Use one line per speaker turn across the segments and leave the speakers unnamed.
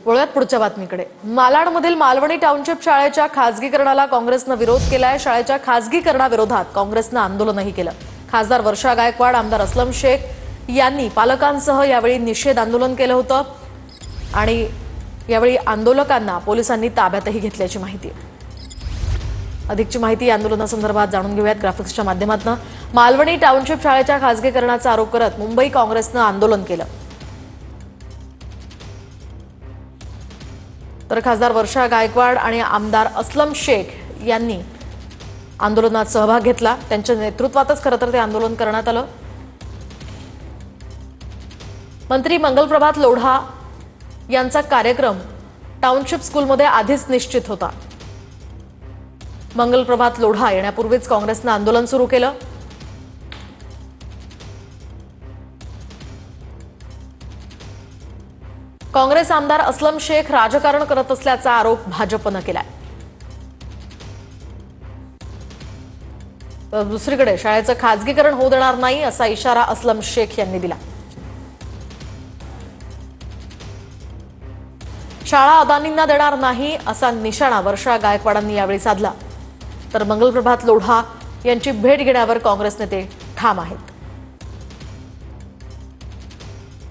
वळूयात पुढच्या बातमीकडे। मालाडमधील मालवणी टाउनशिप शाळेच्या खासगीकरणाला काँग्रेसने विरोध केलाय। शाळेच्या खासगीकरणाविरोधात काँग्रेसने आंदोलनही केलं। खासदार वर्षा गायकवाड, आमदार असलम शेख यांनी पालकांसह यावेळी निषेध आंदोलन केलं होतं आणि यावेळी आंदोलकांना पोलिसांनी ताब्यातही घेतल्याची माहिती आहे। अधिकची माहिती आंदोलनासंदर्भात जाणून घेऊयात ग्राफिक्सच्या माध्यमातून। मालवणी टाउनशिप शाळेच्या खासगीकरणाचा आरोप करत मुंबई काँग्रेसने आंदोलन केलं। तर खासदार वर्षा गायकवाड आणि आमदार असलम शेख यांनी आंदोलनात सहभाग घेतला। त्यांच्या नेतृत्वातच खरं तर ते आंदोलन करण्यात आलं। मंत्री मंगलप्रभात लोढा यांचा कार्यक्रम टाउनशिप स्कूलमध्ये आधीच निश्चित होता। मंगलप्रभात लोढा येण्यापूर्वीच काँग्रेसने आंदोलन सुरू केलं। काँग्रेस आमदार असलम शेख राजकारण करत असल्याचा आरोप भाजपने केलाय। तर दुसरीकडे शाळेचं खासगीकरण होऊ देणार नाही असा इशारा असलम शेख यांनी दिला। शाळा अदानींना देणार नाही असा निशाणा वर्षा गायकवाडांनी यावेळी साधला। तर मंगलप्रभात लोढा यांची भेट घेण्यावर काँग्रेस नेते ठाम आहेत।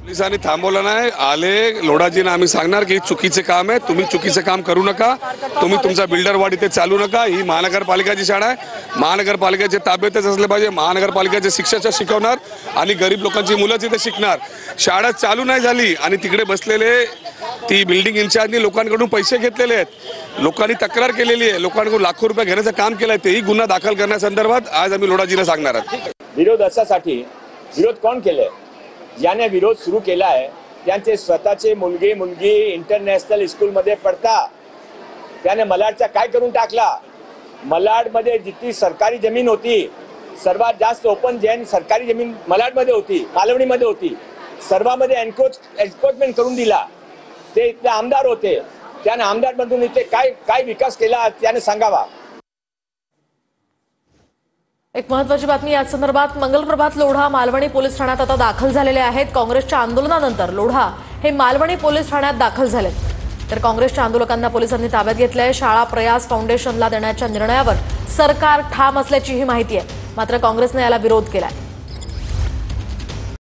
पोलिसांनी थांबवलं नाही। आले लोढाजींना आम्ही सांगणार की चुकीचे काम आहे, तुम्ही चुकीचे काम करू नका, तुम्ही तुमचा बिल्डर वाढ इथे चालू नका। ही महानगरपालिकाची शाळा आहे, महानगरपालिकेच्या ताब्यातच असले पाहिजे। महानगरपालिकेचे शिक्षक शिकवणार आणि गरीब लोकांची मुलंच इथे शिकणार। शाळा चालू नाही झाली आणि तिकडे बसलेले ती बिल्डिंग इन्चार्जनी लोकांकडून पैसे घेतलेले आहेत, लोकांनी तक्रार केलेली आहे, लोकांकडून लाखो रुपये घेण्याचं काम केलंय, तेही गुन्हा दाखल करण्यासंदर्भात आज आम्ही लोढाजीला सांगणार आहोत।
विरोध असासाठी विरोध कोण केले? ज्याने विरोध सुरू केला आहे त्यांचे स्वतःचे मुलगी इंटरनॅशनल स्कूलमध्ये पडता। त्याने मलाडचा काय करून टाकला? मलाडमध्ये जितकी सरकारी जमीन होती, सर्वात जास्त ओपन जैन सरकारी जमीन मलाडमध्ये होती, मालवणीमध्ये होती। सर्वांमध्ये एन्क्रोचमेंट करून दिला। ते इथले आमदार होते, त्याने आमदारमधून इथे काय विकास केला त्याने सांगावा।
एक महत्त्वाची बातमी या संदर्भात। मंगलप्रभात लोढा मालवणी पोलीस ठाण्यात आता दाखल झालेले आहेत। काँग्रेसच्या आंदोलनानंतर लोढा हे मालवणी पोलीस ठाण्यात दाखल झालेत। तर काँग्रेसच्या आंदोलकांना पोलिसांनी ताब्यात घेतलंय। शाळा प्रयास फाउंडेशनला देण्याच्या निर्णयावर सरकार ठाम असल्याचीही माहिती आहे, मात्र काँग्रेसने याला विरोध केलाय।